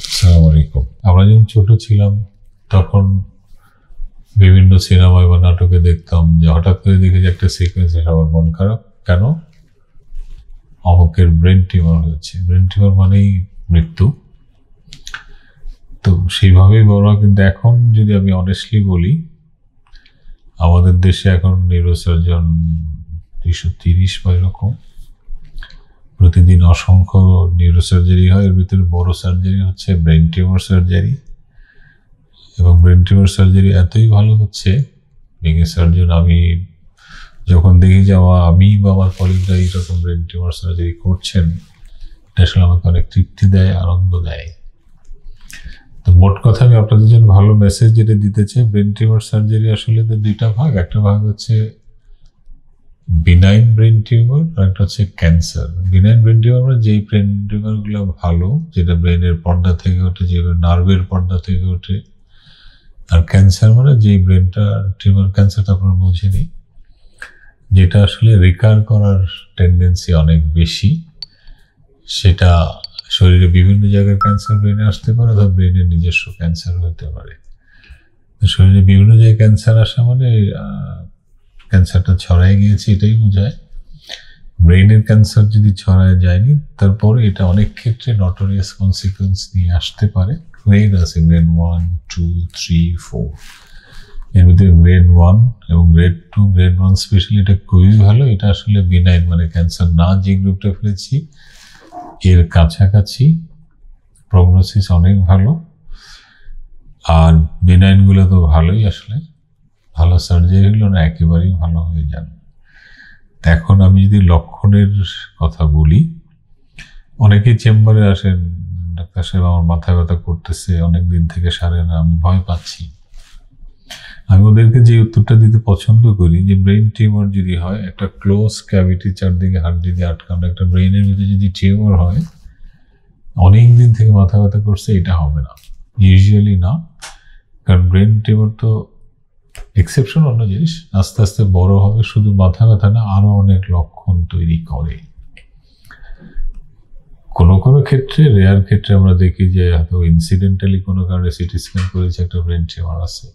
আসসালামু আলাইকুম। আমরা যখন ছোট ছিলাম তখন বিভিন্ন সিনেমায় বা নাটকে দেখতাম যে হঠাৎ করে দেখি যে একটা সিকোয়েন্সে সবার মন খারাপ। কেন? অমুকের ব্রেন টিউমার হয়েছে। ব্রেন টিউমার মানেই মৃত্যু। তো সেইভাবেই বড় হয়। কিন্তু এখন যদি আমি অনেস্টলি বলি, আমাদের দেশে এখন নিউরোসার্জন 230 বা এরকম প্রতিদিন অসংখ্য নিউরোসার্জারি হয়। এর ভিতরে বড় সার্জারি হচ্ছে ব্রেন টিউমার সার্জারি। এবং ব্রেন টিউমার সার্জারি এতই ভালো হচ্ছে, ভেঙে সার্জন আমি যখন দেখি যে আমি বা আমার কলিগরা এইরকম ব্রেন টিউমার সার্জারি করছেন, এটা আসলে আমাকে অনেক তৃপ্তি দেয়, আনন্দ দেয়। তো মোট কথা আমি আপনাদের জন্য ভালো মেসেজ যেটা দিতে চাই, ব্রেন টিউমার সার্জারি আসলে তো দুইটা ভাগ। একটা ভাগ হচ্ছে বিনাইন ব্রেন টিউমার, আর একটা হচ্ছে ক্যান্সার। বিনাইন ব্রেন টিউমার যেই ব্রেন টিউমারগুলো ভালো, যেটা ব্রেনের পর্দা থেকে ওঠে, যে নার্ভের পর্দা থেকে ওঠে। আর ক্যান্সার মানে যেই ব্রেনটা টিউমার, ক্যান্সারটা আপনারা বোঝেনি, যেটা আসলে রিকার করার টেন্ডেন্সি অনেক বেশি। সেটা শরীরে বিভিন্ন জায়গার ক্যান্সার ব্রেনে আসতে পারে, অথবা ব্রেনের নিজস্ব ক্যান্সার হতে পারে। শরীরে বিভিন্ন জায়গায় ক্যান্সার আসা মানে ক্যান্সারটা ছড়ায় গিয়েছে, এটাই বোঝায়। ব্রেনের ক্যান্সার যদি ছড়ায় যায়নি, তারপরে এটা অনেক ক্ষেত্রে নটোরিয়াস কনসিকুয়েন্স নিয়ে আসতে পারে। গ্রেড আছে, গ্রেড 1, 2, 3, 4। এর ভিতরে গ্রেড 1 এবং গ্রেড 2, গ্রেড 1 স্পেশালি এটা খুবই ভালো। এটা আসলে বিনাইন, মানে ক্যান্সার না যে গ্রুপটা ফেলেছি এর কাছাকাছি, প্রগনোসিস অনেক ভালো। আর বিনাইনগুলো তো ভালোই, আসলে ভালো সার্জারি হলো না একেবারেই ভালো হয়ে যান। এখন আমি যদি লক্ষণের কথা বলি, অনেকেই চেম্বারে আসেন, ডাক্তার সাহেব আমার মাথা ব্যথা করতেছে, অনেকদিন থেকে সারে না, আমি ভয় পাচ্ছি। আমি ওদেরকে যে উত্তরটা দিতে পছন্দ করি, যে ব্রেন টিউমার যদি হয়, একটা ক্লোজ ক্যাভিটি, চারদিকে হাড্ডি দিয়ে আটকানো একটা ব্রেনের ভিতরে যদি টিউমার হয়, অনেক দিন থেকে মাথা ব্যথা করছে, এটা হবে না, ইউজুয়ালি না। কারণ ব্রেন টিউমার তো এক্সেপশন, অন্য জিনিস, আস্তে আস্তে বড় হবে, শুধু মাথা ব্যথা না, আরো অনেক লক্ষণ তৈরি করে। কোনো কোনো ক্ষেত্রে, রেয়ার ক্ষেত্রে আমরা দেখি যে হয়তো ইনসিডেন্টালি কোনো কারণে সিটি স্ক্যান করেছে, একটা ব্রেন টিউমার আছে।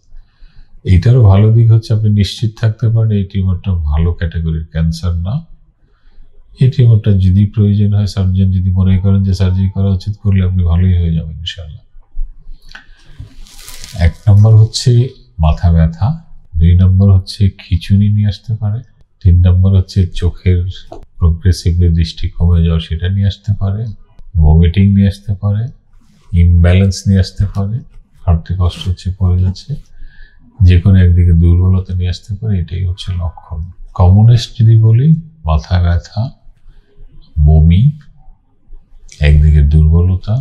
এইটারও ভালো দিক হচ্ছে আপনি নিশ্চিত থাকতে পারেন এই টিউমারটা ভালো ক্যাটাগরির ক্যান্সার না। এই টিউমারটা যদি প্রয়োজন হয়, সার্জন যদি মনে করেন যে সার্জারি করা উচিত, করলে আপনি ভালোই হয়ে যাবেন ইনশাআল্লাহ। 1 নম্বর হচ্ছে মাথা ব্যথা, 2 নম্বর হচ্ছে খিঁচুনি নিয়ে আসতে পারে, 3 নম্বর হচ্ছে চোখের প্রোগ্রেসিভলি দৃষ্টি কমে যাওয়া, সেটা নিয়ে আসতে পারে, ভমিটিং নিয়ে আসতে পারে, ইমব্যালেন্স নিয়ে আসতে পারে, হাঁটতে কষ্ট হচ্ছে, পড়ে যাচ্ছে, যে কোনো একদিকে দুর্বলতা নিয়ে আসতে পারে। এটাই হচ্ছে লক্ষণ। কমনেস্ট যদি বলি, মাথা ব্যথা, বমি, একদিকে দুর্বলতা,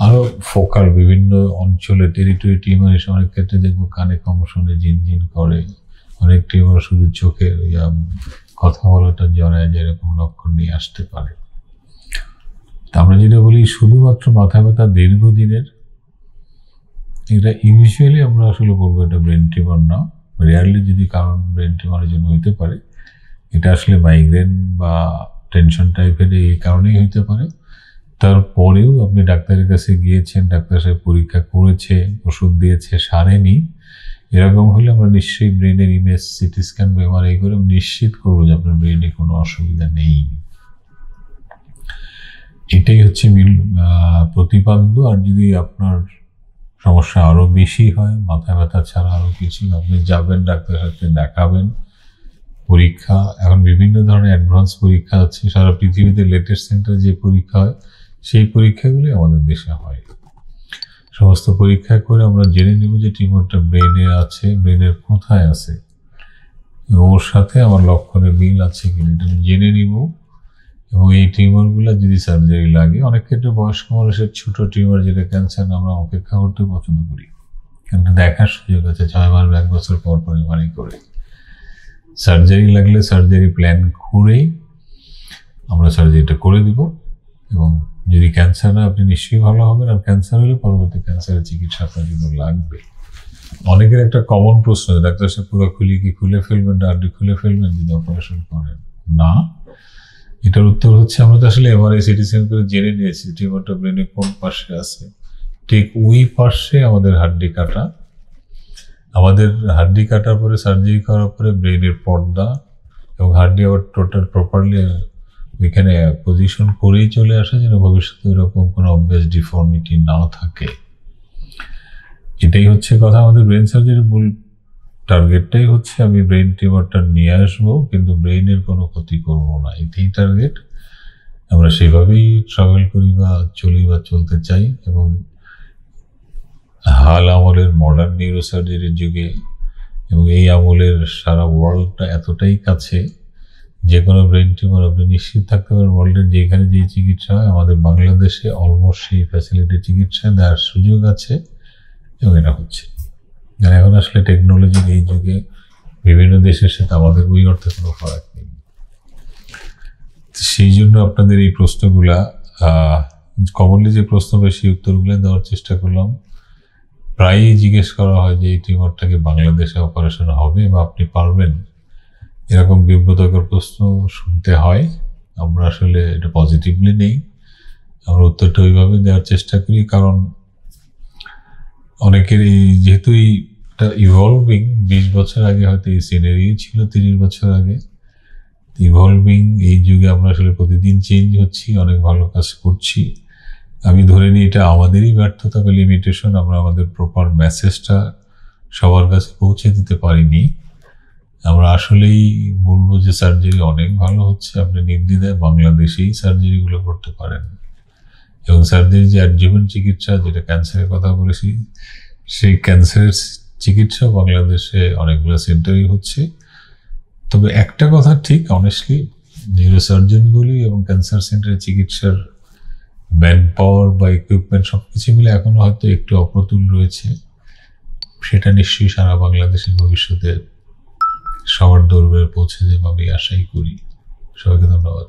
আরো ফোকাল বিভিন্ন অঞ্চলে টেরিটরি টিউমার এসে অনেক ক্ষেত্রে দেখবো কানে কম শুনে ঝিনঝিন করে, অনেক টিউমার শুধু চোখে কথা বলাটা জড়ায়, যেরকম লক্ষণ নিয়ে আসতে পারে। আমরা যেটা বলি শুধুমাত্র মাথা ব্যথা দীর্ঘদিনের, এটা ইউজুয়ালি আমরা আসলে বলবো এটা ব্রেন টিউমার না। রেয়ারলি যদি কারণ ব্রেন টিউমারের জন্য হইতে পারে, এটা আসলে মাইগ্রেন বা টেনশন টাইপের এই কারণেই হইতে পারে। তারপরেও আপনি ডাক্তারের কাছে গিয়েছেন, ডাক্তার সাহেব পরীক্ষা করেছে, ওষুধ দিয়েছে, সারেনি, এরকম হলে আমরা নিশ্চয়ই ব্রেনের ইমেজ, সিটি স্ক্যান বা এমআরআই করে নিশ্চিত করবো যে আপনার ব্রেনে কোনো অসুবিধা নেই। এটাই হচ্ছে প্রতিপাদ্য। আর যদি আপনার সমস্যা আরো বেশি হয়, মাথা ব্যথা ছাড়া আরো কিছু, আপনি যাবেন ডাক্তারের সাথে, দেখাবেন। পরীক্ষা এখন বিভিন্ন ধরনের অ্যাডভান্স পরীক্ষা আছে, সারা পৃথিবীতে লেটেস্ট সেন্টারে যে পরীক্ষা হয়, সেই পরীক্ষাগুলি আমাদের দেশে হয়। সমস্ত পরীক্ষা করে আমরা জেনে নিব যে টিউমারটা ব্রেনে আছে, ব্রেনের কোথায় আছে, ওর সাথে আমার লক্ষণের মিল আছে কিনা, এটা জেনে নিব। এবং এই টিউমারগুলো যদি সার্জারি লাগে, অনেক ক্ষেত্রে বয়স্ক মানুষের ছোট টিউমার যেটা ক্যান্সার, আমরা অপেক্ষা করতে পছন্দ করি, কিন্তু দেখার সুযোগ আছে 6 মাস 1 বছর পর পর এমআরআই করে। সার্জারি লাগলে সার্জারি প্ল্যান করেই আমরা সার্জারিটা করে দিব। এবং যদি ক্যান্সার না, আপনি নিশ্চয়ই ভালো হবেন। আর ক্যান্সার হলে পরবর্তী ক্যান্সারের চিকিৎসা আপনার জন্য লাগবে। অনেকের একটা কমন প্রশ্ন, ডাক্তার সাহেব পুরো খুলে ফেলবেন, হাড্ডি খুলে ফেলবেন যদি অপারেশন করেন? না, এটার উত্তর হচ্ছে আমরা তো আসলে এমআরআই সিটি স্ক্যান করে জেনে নিয়েছি টিউমারটা ব্রেনের কোন পাশে আছে। ঠিক ওই পাশে আমাদের হাড্ডি কাটা, আমাদের হাড্ডি কাটার পরে সার্জারি করার পরে ব্রেনের পর্দা এবং হাড্ডি আবার টোটাল প্রপারলি ওইখানে পজিশন করেই চলে আসে যেন ভবিষ্যতে এরকম কোনো অবভিয়াস ডিফর্মিটি না থাকে। এটাই হচ্ছে কথা। আমাদের ব্রেন সার্জারির মূল টার্গেটটাই হচ্ছে আমি ব্রেন টিউমারটা নিয়ে আসবো কিন্তু ব্রেনের কোনো ক্ষতি করবো না, এটাই টার্গেট। আমরা সেভাবেই ট্রাভেল করি বা চলি বা চলতে চাই। এবং হাল আমলের মডার্ন নিউরোসার্জারির যুগে এবং এই আমলের সারা ওয়ার্ল্ডটা এতটাই কাছে, যে কোনো ব্রেন টিউমার আপনি নিশ্চিত থাকতে পারেন ওয়ার্ল্ডের যেখানে যে চিকিৎসা হয় আমাদের বাংলাদেশে অলমোস্ট সেই ফ্যাসিলিটি চিকিৎসা দেওয়ার সুযোগ আছে এবং এটা হচ্ছে। এখন আসলে টেকনোলজির এই যুগে বিভিন্ন দেশের সাথে আমাদের ওই অর্থে কোনো ফারাক নেই। সেই জন্য আপনাদের এই প্রশ্নগুলা কমনলি যে প্রশ্ন বেশি উত্তরগুলো দেওয়ার চেষ্টা করলাম। প্রায়ই জিজ্ঞেস করা হয় যে এই টিউমারটাকে বাংলাদেশে অপারেশন হবে বা আপনি পারবেন, এরকম বিব্রতকর প্রশ্ন শুনতে হয়। আমরা আসলে এটা পজিটিভলি নেই, আমরা উত্তরটা ওইভাবে দেওয়ার চেষ্টা করি। কারণ অনেকের যেহেতু এইটা ইভলভিং, 20 বছর আগে হয়তো এই সিনারি ছিল, 30 বছর আগে ইভলভিং এই যুগে আমরা আসলে প্রতিদিন চেঞ্জ হচ্ছি, অনেক ভালো কাজ করছি। আমি ধরে নিই এটা আমাদেরই ব্যর্থতা বা লিমিটেশন, আমরা আমাদের প্রপার মেসেজটা সবার কাছে পৌঁছে দিতে পারিনি। আমরা আসলেই বলবো যে সার্জারি অনেক ভালো হচ্ছে, আপনি নির্দ্বিধায় বাংলাদেশেই সার্জারিগুলো করতে পারেন। এবং সার্জারি যে অ্যাডজুভেন্ট চিকিৎসা, যেটা ক্যান্সারের কথা বলেছি, সেই ক্যান্সারের চিকিৎসা বাংলাদেশে অনেকগুলো সেন্টারই হচ্ছে। তবে একটা কথা ঠিক, অনেস্টলি নিউরোসার্জনগুলি এবং ক্যান্সার সেন্টারের চিকিৎসার ম্যান পাওয়ার বা ইকুইপমেন্ট সব কিছু মিলে এখনো হয়তো একটু অপ্রতুল রয়েছে। সেটা নিশ্চয়ই সারা বাংলাদেশের ভবিষ্যতে সবার দরবারে পৌঁছে যাবে আমি আশাই করি। সবাইকে ধন্যবাদ।